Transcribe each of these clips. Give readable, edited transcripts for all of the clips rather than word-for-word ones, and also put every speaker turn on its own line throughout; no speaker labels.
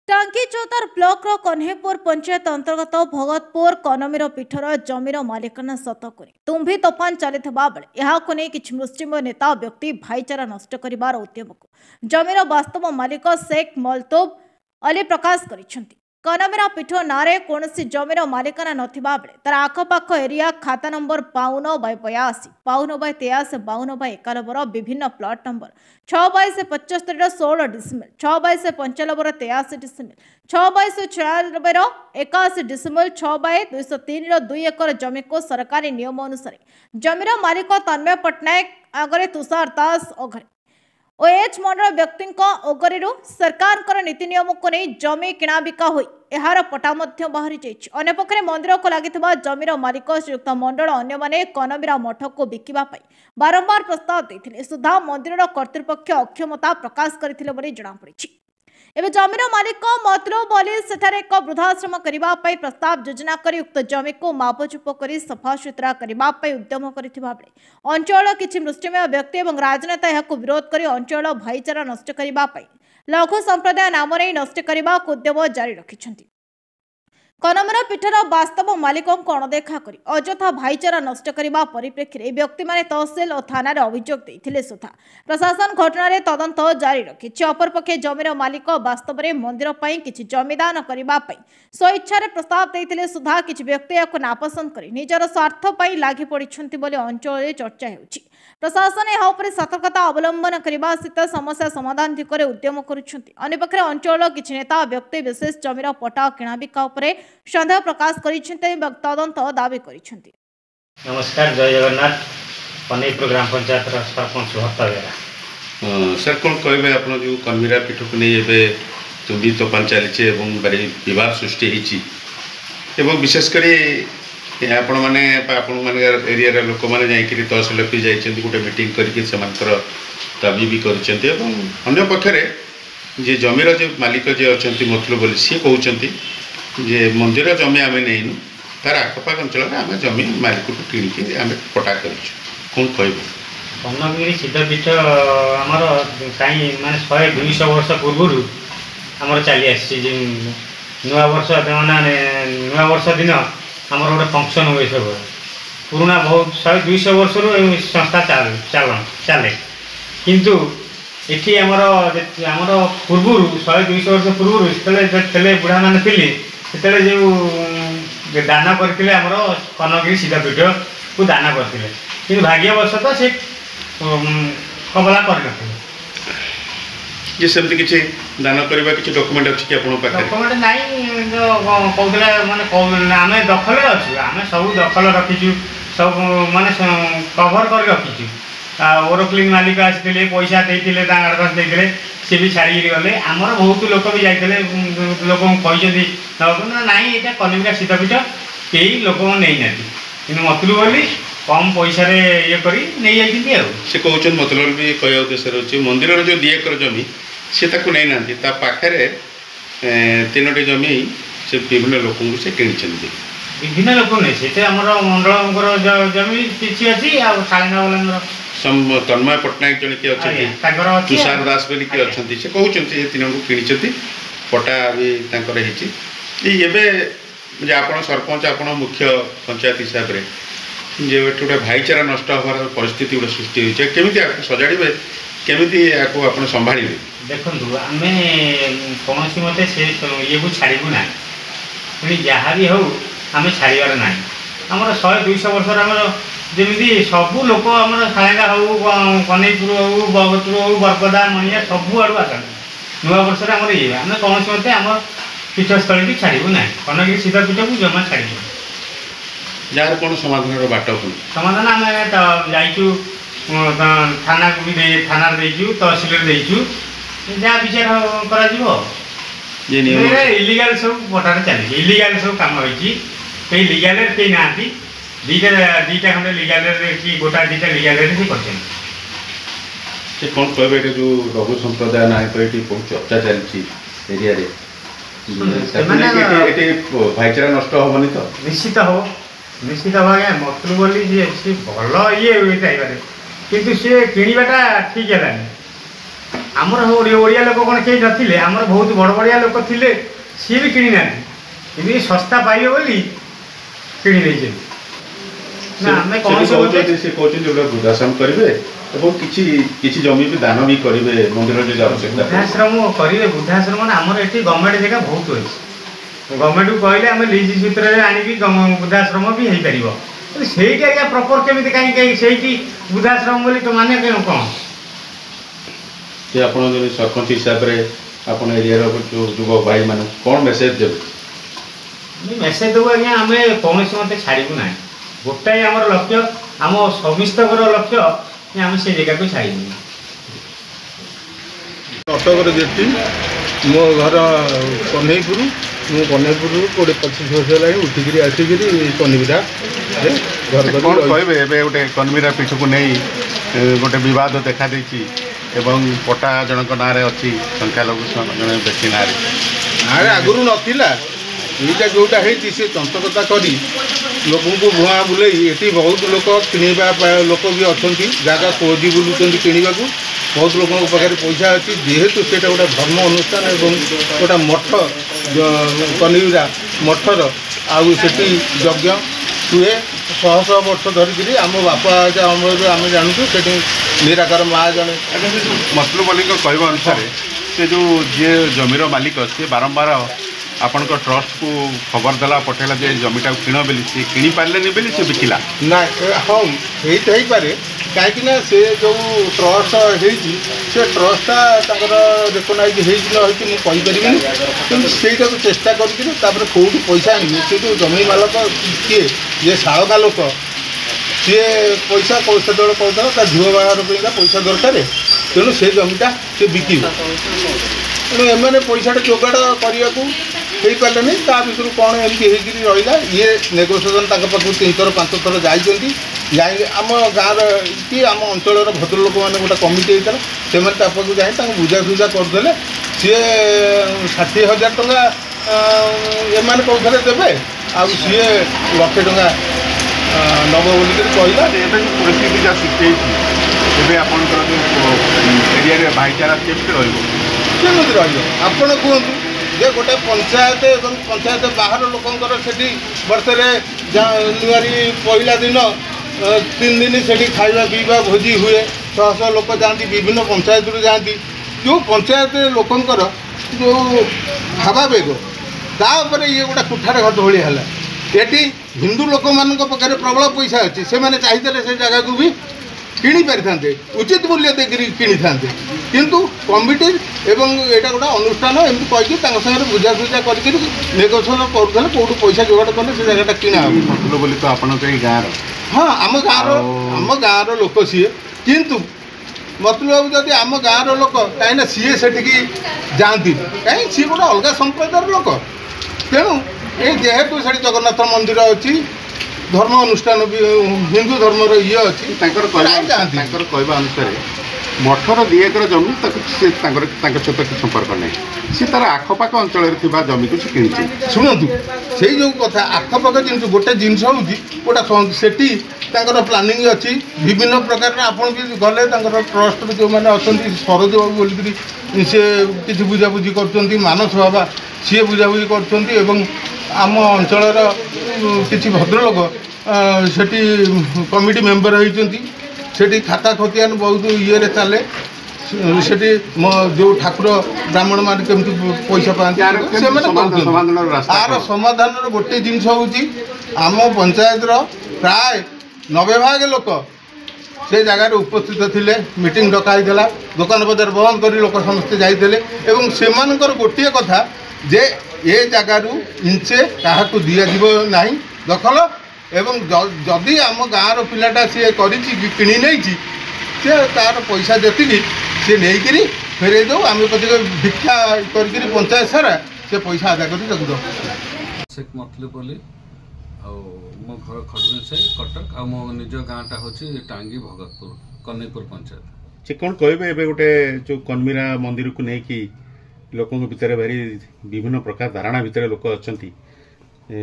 टांगी चौतार ब्लॉक कन्हेपुर पंचायत अंतर्गत भगतपुर कनमीर पीठर जमीर मालिकाना सतक तुम्भी तोफान चली बेले किसी मुस्लिम नेता व्यक्ति भाईचारा नष्ट कर उद्यम को जमीर वास्तव मालिक शेख मलतूब अली प्रकाश कर कनमीर पीठ ना कौन जमीर मालिकाना नथिबा बेले तार आखपाख एरिया खाता नंबर 52/82 52/83 52/91 विभिन्न plot number 6/22/75 16 decimal 6/22/95 83 decimal 6/22/96 81 decimal 6/203 2 एकर जमी को सरकारी नियम अनुसार जमीर मालिक तन्मय पट्टनायक आगे तुषार दास अघरे ओएच मंडल व्यक्ति ओगरी सरकार नीति नियम को नहीं जमी किणाबिका हुई यार पटा बाहरी जापक्षे मंदिर को लगी जमीर मालिक श्रीयुक्त मंडल अन्य कनमीरा मठ को बिकवाई बारंबार प्रस्ताव देते सुधा मंदिर कर्तृपक्ष अक्षमता प्रकाश करते जमापड़ी एवं जमीर मालिक मतलूब अली सेठारे एक वृद्धाश्रम करने प्रस्ताव योजना कर उक्त जमी को मापचुप कर सफासुतरा करने उद्यम करथिबा बेले अंचल किछि मुस्लिम व्यक्ति और राजनेता यह विरोध कर अंचल भाईचारा नष्ट करने लघु संप्रदाय नाम नहीं नष्ट करने उद्यम जारी रखिछन्ति। कनमीर पीठर वास्तव मालिक अणदेखा कर अजथा भाईचारा नष्ट करने परिप्रेक्षी व्यक्ति माने तहसिल और थाना अभियोग देते सुधा प्रशासन घटना तदंत जारी रखी अपरपक्षे जमीर मालिक वास्तव में मंदिर पर किसी जमीदान करने स्वेच्छा प्रस्ताव देते सुधा किसी व्यक्ति या नापसंद कर निजर स्वार्थ लगी पड़ी अंचल चर्चा हो प्रशासन यह सतर्कता अवलंबन करने सहित समस्या समाधान दिगरे उद्यम करपक्षे अंचल किसी नेता व्यक्ति विशेष जमीर पटा किणाबिका सन्देह प्रकाश तदंत दावी कर।
नमस्कार, जय जगन्नाथ। कन्हेपुर ग्राम पंचायत सरपंच भत्ता बेरा
सर कौन कहे आप जो कनमीरा पीठ को नहीं तुम्भी तोफान चली बद सृष्टि होती विशेषकर आपण मैंने एरिया लोक मैंने जाकि तहसिल ऑफिस जाइए गोटे मीटिंग कर दाबी भी कर पक्षरे जे जमीर जो मालिक जे अच्छा मतलूब बोली सी कहते जे मंदिर जमी आम नहीं तार आखपाख अंचल आम जमी मालिक किणी आम पटा कर कौन कह
कनगिरी सिद्धपीठ आमर कहीं माने 100-200 वर्ष पूर्व आमर चली आसी नुआ वर्ष मैंने नुआ वर्ष दिन आमर गोटे फंक्शन हुए सब पुराना बहुत 100-200 वर्ष संस्था चले किंतु एठी आमर पूर्व 100-200 वर्ष पूर्व बुढ़ा मान थे जो दान करते आमर कनगिरी सिद्धपीठ को दान करते कि भाग्यवशत से कबला कर
ये सेमती किसी दान करबा किसी डॉक्यूमेंट अछि कि आपन पाखे
डॉक्यूमेंट नहीं जो कहउतले माने आम दखल अच्छु आम सब दखल रखीचु सब माने कवर कर रखीचु ओरोक्लिन मालिक आसते पैसा देते एडभांस देते सी भी छाड़ी गले आमर बहुत लोक भी जाते लोक कहते ना ये कनमीरा सिद्धपीठ कई लोक नहीं ना कि मतलूब बोली कम पैसा ये कर
से कहते मतलब भी कह उद्देश्य रही मंदिर जो 2 एकर जमी सी नहीं ना पाखे 3टी जमी से विभिन्न लोक से किणी
विभिन्न लोक नहीं से मंडल जमी किसी अच्छी शालीना
तन्मय पट्टनायक जन किए अच्छा तुषार दास बोली किए अच्छा से कहते 3 को किणी पटा भी ये आप सरपंच आप मुख्य पंचायत हिसाब से जे गोटे भाईचारा नष्ट होवार परिस्थिति गोटे सृष्टि होती केमी सजाड़े केमी आपको आप संभाल
देखो आम कौन मत से ये को छाड़ू ना पुणी जहाँ भी हो आम छाड़ार ना आमर 100-200 वर्ष आमर जमी सबू लोक आम शालेगा हो कन्हेपुर हो भगतपुर हो बरपदा मणिया सबू आड़ आसती नुआ वर्ष आम ये आम कौन मत आम पीठस्थली की छाड़ू ना कनगिरी सिद्धपीठ को जमा छाड़ू
जार कौन समाधान बाट
समाधान आम जाइचु थाना को भी थाना देचु तहसिल देचु जहाँ विचार कर इलिगाल सब पटार चली इलिगाल सब कम हो लिगाल कई ना दीटा खंडे लिगाल कि गोटा 2टा लिगाल
से कौन कहे जो लघु संप्रदाय ना बहुत चर्चा चलती एरिया भाईचारा नष्ट हेनी तो
निश्चित हो भागे मतलूब बोली जी भल ये किंतु सी किणवाटा ठीक है आमर ओडिया लोक कौन कहीं नथिले आमर बहुत बड़ बड़िया लोक थिले सी भी किणी ना कि सस्ता पाइबे बोली किणी नहीं ना आम कौन
से वृद्धाश्रम करेंगे किसी जमी भी दान भी करेंगे मंदिर जो आवश्यकता
वृद्धाश्रम करेंगे वृद्धाश्रम आमर ये गवर्नमेंट जगह बहुत अच्छे गवर्नमेंट को कहले आम लिज सूत्र में आणिकी वृद्धाश्रम भी हो पार से प्रपर केमी कहीं से वृद्धाश्रम बोली तो माने कौन
कि आप सरपंच हिसाब से आप एरिया जो युवक भाई मान कौन मेसेज देवे
मेसेज देव आज्ञा आम कौन मत छाड़ू ना गोटाए आम लक्ष्य आम समस्त लक्ष्य आम से जगह को छाड़ू
कटक जेटी मो घर कन्हईपुर मु कन्हईपुर 20-25 वर्ष है उठिक आसिक कनिविरा घर
कहे गोटे कन्हईरा पीठ को नहीं गोटे बद देखा एवं पटा जनक ना अच्छी संख्यालघु जन व्यक्ति ना
आगुरी नाला यहीटा जोटा है सी चंचकता कर लोक को भुआ बुले ये बहुत लोक किणवा लोक भी अच्छा जगह खोजी बुलूँ किणवा बहुत लोक पाखे पैसा अच्छी जेहेतु से गोटे धर्म अनुष्ठान एवं गोटा मठ कनिरा मठर आठी यज्ञ हुए शह वर्ष धरिकी आम बापा अमल आम जानूँ से निराकार माँ जड़े
मतलूब अली कहवा अनुसार से जो जी जमीर मालिक सी बारंबार आपण ट्रस्ट को खबर देला पठेला जे जमीटा किण बोली सी किणी पारे बोली से बिकिला
ना हाँ यही पारे कहीं से जो ट्रस्ट से ट्रस्टा रेकगनाइज होपरि कि सहीटा तो चेष्टा कर कौटू पैसा आने से जो जमी मालक किए ये शाड़का लोक सी पैसा से कहता झील बाहर पैसा दरकार तेणु से जमीटा से बिक तेणु एम पैसा जोगाड़ करने को पारे ता भर कौन एमती रहा ये नेगोसिएसन पाखु 3 थर 5 थर जाए आम गाँव कि आम अंचल भद्रलोक मैंने गोटे कमिटी होता से पाखु जाए बुझासुझा करदे सी 60,000 टंका एम कौन देवे सी 1,00,000 टंका नब बोलिक कहला
परिस्थिति जहाँ सृष्टि होती एरिया भाईचारा केमती
केमी रहा कहतु जे गोटे पंचायत एवं पंचायत बाहर लोकंर से बर्षे नुआरी पहला दिन 3 दिन से खाଇବା पीवा भोजी हुए शह लोक जाती विभिन्न पंचायत जाती जो पंचायत लोकंर जो भावावेग तापर ये गोटे कुठार घट भाई है ये हिंदू लोक मान पाखे प्रबल पैसा अच्छी से चाहिए से जगह को भी किणी पारि उचित मूल्य देकर किणी था किंतु कमिटी एवं यहाँ गोटे अनुष्ठान एमती कहीकि सागर बुझासुझा करके नेगोसिएसन करूँ कौटू पैसा जोगाड़ कले से जगह किणा
मतलब बोली तो आपण गाँव
हाँ आम गाँव लोक सी किंतु मतलब जदि आम गाँव लोक कहीं सी से जाती कहीं सी गोटे अलग संप्रदायर लोक तेणु ये जेहेतु से जगन्नाथ मंदिर अच्छी धर्म अनुष्ठान भी हिंदू धर्मर ये अच्छी
कहवा अनुसार मठर 2 एकर जमी सहित किसी संपर्क नहीं सी तार आखपाख अंचल जमी को किणी
शुणु से जो कथा आखपाख जिन गोटे जिनस गोटा से प्लानिंग अच्छी विभिन्न प्रकार आपड़ भी गले ट्रस्ट जो मैंने अच्छा सरोज बाबू बोलिक सी किसी बुझाबुझी कर मानस बाबा सी बुझाबुझी कर आम अंचल किसी भद्रलोक सेठी कमिटी मेंबर होती सेठी खाता खतियान बहुत ये चले सेठी जो ठाकुर ब्राह्मण मान केमती पैसा पाते तार समाधान गोटे जिनस हूँ आम पंचायत प्राय 90 भाग लोक से जगार उपस्थित थे मीटिंग डकाई दुकान बजार बंद कर लोक समस्ते जाते से गोटे कथा जे ये जगार इंचे क्या दिज्व ना दखल एवं जदि आम गाँव पिलाटा सी किणी नहीं सी तार पैसा जी सी नहीं फेरे दो आम पचे भिक्षा कर पंचायत सारा से पैसा आदा कर जगद
शेख मतलूब अली मो घर खड़गुन से कटक आ मो निज गाँटा हूँ टांगी भगतपुर कन्हईपुर पंचायत
से कौन कहे गोटे जो कन्मीरा मंदिर को लेकिन लोकों भितर भारी विभिन्न प्रकार धारणा भितर लोक अच्छा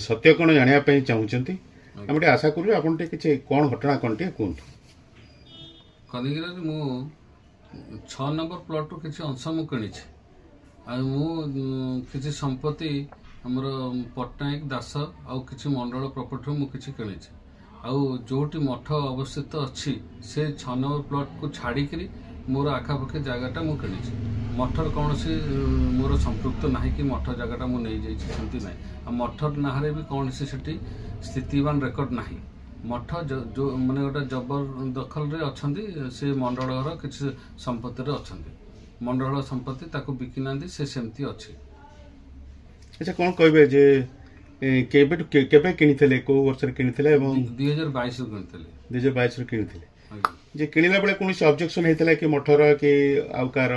सत्य कौन जानापी चाहूँगी आम आशा करूँ आप किसी कौन घटना कौन टे कहतु
कनिगिरा मु 6 नंबर प्लॉट किसी अंश मु किणी किसी संपत्ति आमर पट्टनायक दास आउ किसी मंडल प्रॉपर्टी मु किसी किणी जोटी मठ अवस्थित अच्छी से 6 नंबर प्लॉट को छाड़ी मोर आखापाखि जगटा मुझे किणी मठर कौन सी मोर संपृक्त ना कि मठ जगटा मुझे सेमती ना मठर ना भी कौन सी स्थितिवान रेकर्ड ना मठ जो माने गोटे जबरदखल रे अच्छी से मंडल किसी संपत्ति अच्छा मंडल संपत्ति ताको बिकी ना से सेमती अच्छी।
अच्छा कौन कहे जे केबे किनिथिले को वर्ष रे किनिथिले एवं
2022 रे किनिथिले
2022 रे किनिथिले जे किनिला बेले कोनसी ऑब्जेक्शन हेतला कि मठर कि आउ कार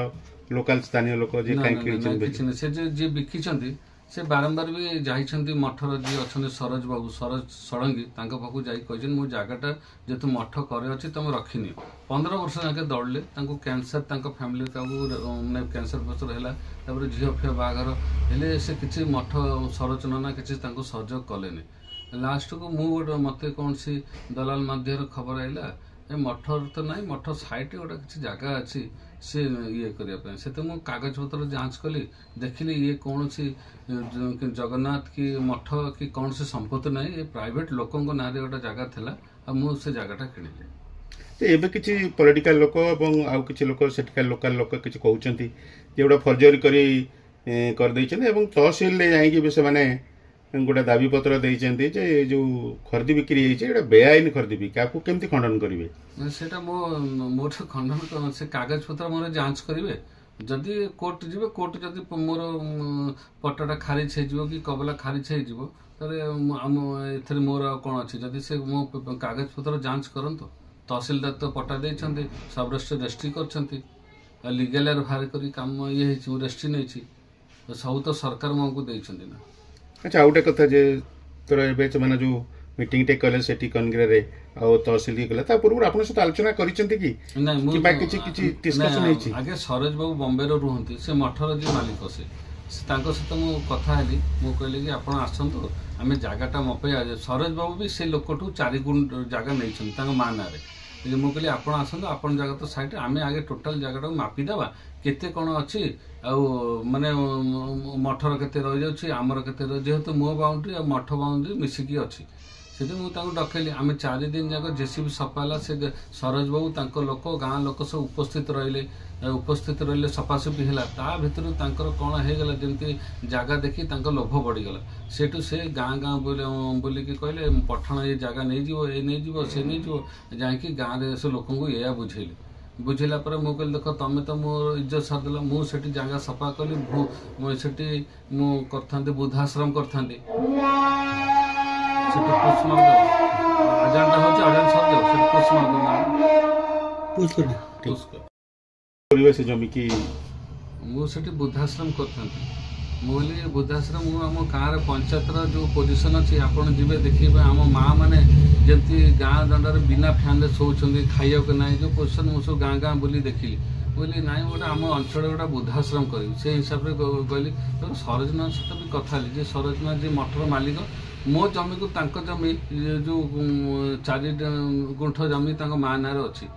लोकल स्थानीय लोक जे काई किनिछन
से जे बिकिछंती से बारंबार भी जाइछंती मठर जे अछन सरोज बाबू सरोज सड़ंगी तांका पाखु जाई कहजन मो जागाटा जेतु मठ करे अछि तुम रखिनी 15 वर्ष जाके दौड़ले तांको कैंसर तांको फैमिली का कैंसर पसर हैला तापर झियो फे बाघर हेले से किछि मठ संरचना ना किछि तांको सहयोग कलेनी लास्ट को मु गोटे मते कौन सी दलाल माध्यम खबर आइला ए मठर तो ना मठ साइट गोटे किसी जगह अच्छी से ये करने से तो मुझे कागज पत्र जांच कली देखिली ये कौन सी जगन्नाथ की मठ कि कौन सी संपत्ति ना ये प्राइवेट लोकों ना गोटे जगह थी आ मु से जगहटा किଣିଲି
एबे किछि पॉलिटिकल लोक एवं आउ किछि लोक सेटिकल लोकल लोक किछि कहउचंती जे गोटा फर्जरी करी कर दैछन एवं तहसील ले जाई कि से माने गोटे दाबी पत्र देइचंती जे जो खरीदी बिक्री होइछे एटा बेआईन खरीदी बिक्री आपको केमती खंडन करिवे
सेटा मोर खंडन से कागज पत्र मोर जांच करिवे जदि कोर्ट जीवे कोर्ट जदि मोर पट्टाटा खारिज हो कि कबला खारिज हो तारे आम एथरे मोर कौन अच्छी जदि से मो कागज पत्र जांच करंतो तहसीलदार तो पट्टा देइछंती सब रेजिस्ट्री करछंती लीगल एर बाहर करी काम ये हेछि रेजिस्ट्री नैछि सब तो सरकार मको देइछंती ना।
अच्छा आउटे कथा जे तोर एबे माने जो मीटिंग टे कले सेठी कनगिरा रे आ तहसील की कले ता पूर्व आपन सहित आलोचना करिसंती कि
नहीं
कि बाकी किछि डिस्कशन हेछि
आगे सरोज बाबू बॉम्बे रो रुहंती से मठर जे मालिक से तांको सहित मु कथा हेली मु कहले कि आपण आसंतो आमे जागाटा मपे सरोज बाबू भी से लोकटू 4 गुण जागा नैछन तांको माना रे मु कहली आपण आसंतो आपण जागा तो साइट आमे आगे टोटल जागाटा मापी देबा केते कोन अछि आ माने मठर केते रहि जाउछि हमर केते जेहेतु मो बाउंड्री आ मठ बाउंड्री मिसिकी अछि से मुझे डकैली आम 4 दिन जाक जेसीबी सफाला से सरोज बाबू तांको लोक गाँ लोक सब उपस्थित रहिले सफासफी है ता भर कौन होगला जमी जगह देखी लोभ बढ़ीगला सेठू से गाँ गाँ बोलिकी कहले पठाण ये जगह नहीं जीवो ये नहीं जीवो से नहीं जीवो जाकि गाँव में से लोक या बुझेली बुझेला पर मु कहली देख तुम तो मोर इज्जत सारदेल मुझे जगह सफा कली से मु कर बुद्धाश्रम करथांती
जमी की
मुझे बुद्धाश्रम कर बुद्धाश्रम आम गाँव पंचायतर जो पोजिशन अच्छी आपड़ जी देखिए आम माँ मैंने जमी गाँ दंडार बिना फैन शोचती खाइबा ना जो पोजिशन मुझे गाँ गाँ बुली देखिली बोली ना गोटे आम अंचल गोटे बुद्धाश्रम करी से हिसाब से कहली तो सरोजना सहित भी कथा जे सरोजना जी मठर मालिक मो जमी को तांको जमी जो 4 गुंठ जमी तांको माँ ना अच्छी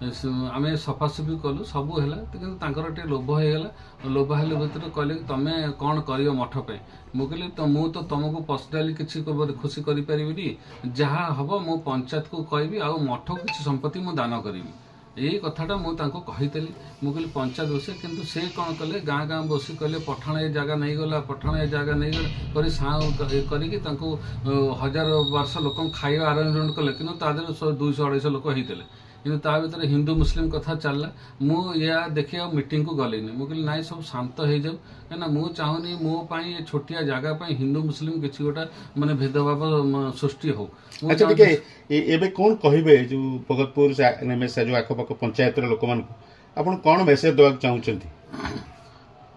आम सफासफी कलु सबू है कि लोभ होगा लोभ हेल्ले भर कहले कि तुम कौन कर मठ पे मुझे तो मु तो तुमको पर्सनाली किसी खुशी करें जहाँ हम मो पंचायत को कहबी आ मठ को किसी संपत्ति मु दान करी यही कथाटा मुझे कही मुझे पंचायत बसे किंतु से कौन कले गाँ गाँ बसी कहले पठाण ये जगह नहीं गला पठाण ये जगह नहीं गला कर हजार वर्ष लोक खाଇବା आरेंजमेंट कले कि 200-250 लोक होते कि भर हिंदू मुस्लिम कथा चलला मुझे देखिए मीटिंग को गलिनी मुझे ना सब शांत हो जाऊ कहीं मुझे चाहूनी मोपाई छोटिया जगह हिंदू मुस्लिम किसी गोटा माने भेदभाव सृष्टि हो।
अच्छा देखिए एबे कौन कहिबे जो भगतपुर से जो आखपाख पंचायत लोक मान आपन कौन मेसेज देवा चाहूचंती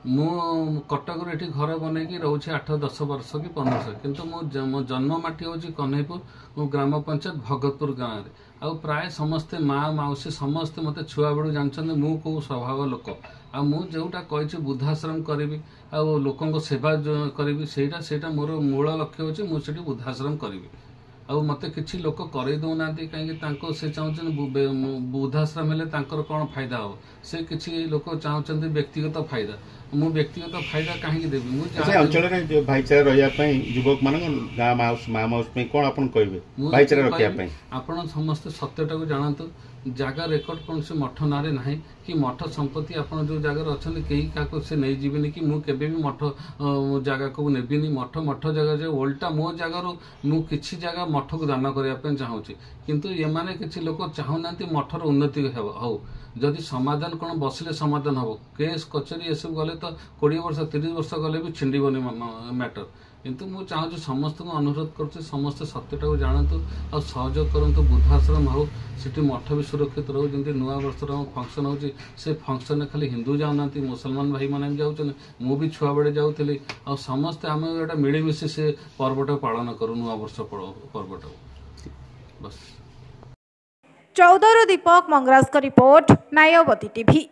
मु कटक ये घर बनईकी रोचे 8-10 वर्ष कि 15 वर्ष किंतु मो जन्म माटी हूँ कन्हैपुर मो ग्राम पंचायत भगतपुर गाँव में आ प्राय समस्ते माँ मौसी समस्ते मत छुआ बेलू जानते मु कौ स्वभाव लोक आ जोटा कही बुद्धाश्रम करी आ लोकों सेवा करी से मोर मूल लक्ष्य होची मुझे बुद्धाश्रम करी ଆଉ ମୋତେ କିଛି ଲୋକ କରେଇ ଦେଉନାହାନ୍ତି କାହିଁକି ସେ ଚାହୁଁଛନ୍ତି ବୃଦ୍ଧାଶ୍ରମ ହେଲେ ତାଙ୍କର କ'ଣ ଫାଇଦା ହେବ ସେ କିଛି ଲୋକ ଚାହୁଁଛନ୍ତି ବ୍ୟକ୍ତିଗତ ଫାଇଦା ମୁଁ ବ୍ୟକ୍ତିଗତ ଫାଇଦା କାହିଁକି ଦେବି ମୁଁ
ଅଞ୍ଚଳରେ ଭାଇଚାରା ରହିବା ପାଇଁ ଯୁବକ ମାନଙ୍କ ଗାଁ ମା ମାଉସ ପାଇଁ କ'ଣ ଆପଣ କହିବେ ଭାଇଚାରା ରଖିବା ପାଇଁ
ଆପଣ ସମସ୍ତେ ସତ୍ୟଟାକୁ ଜାଣନ୍ତୁ ଜାଗା ରେକର୍ଡ କୌଣସି ମଠ ନାଁରେ ନାହିଁ କି ମଠ ସମ୍ପତ୍ତି ଆପଣ ଯେଉଁ ଜାଗାରେ ଅଛନ୍ତି କେହି କାହାକୁ ସେ ନେଇଯିବେନି କି ମୁଁ କେବେ ବି ମଠ ଜାଗାକୁ ନେବିନି ମଠ ଜାଗା ଯେ ଓଲଟା ମୋ ଜାଗାରୁ ମୁଁ କିଛି ଜାଗା ମଠକୁ ଦାନ କରିବା ପାଇଁ ଚାହୁଁଛି କିନ୍ତୁ ଏମାନେ କିଛି ଲୋକ ଚାହୁଁନାହାନ୍ତି ମଠର ଉନ୍ନତି ହଉ ଯଦି ସମାଧାନ କ'ଣ ବସିଲେ ସମାଧାନ ହେବ କେସ୍ କଚେରୀ ଏସବୁ ଗଲେ ତ 20 ବର୍ଷ 30 ବର୍ଷ ଗଲେ ବି ଛିଣ୍ଡିବନି ମ୍ୟାଟର କିନ୍ତୁ ମୁଁ ଚାହୁଁଛି ସମସ୍ତଙ୍କୁ ଅନୁରୋଧ କରୁଛି ସମସ୍ତେ ସତ୍ୟଟାକୁ ଜାଣନ୍ତୁ ଆଉ ସହଯୋଗ କରନ୍ତୁ ବୃଦ୍ଧାଶ୍ରମ ହେଉ ସେଠି ମଠ ବି ସୁରକ୍ଷିତ ରହୁ ଯେମିତି ନୂଆ ବର୍ଷର ଫଙ୍କସନ୍ ହେଉଛି ସେ ଫଙ୍କସନ୍ରେ ଖାଲି ହିନ୍ଦୁ ଯାଉନାହାନ୍ତି ମୁସଲମାନ ଭାଇମାନେ ବି ଯାଉଛନ୍ତି ମୁଁ ବି ଛୁଆବେଳେ ଯାଉଥିଲି ଆଉ ସମସ୍ତେ ଆମେ ଗୋଟେ ମିଳିମିଶି ସେ ପର୍ବଟାକୁ ପାଳନ କରୁ ନୂଆବର୍ଷ ପର୍ବଟାକୁ ବସ୍।
ଚୌଦରୁ ଦୀପକ ମଙ୍ଗରାଜଙ୍କ ରିପୋର୍ଟ ନ୍ୟାୟବତୀ ଟିଭି।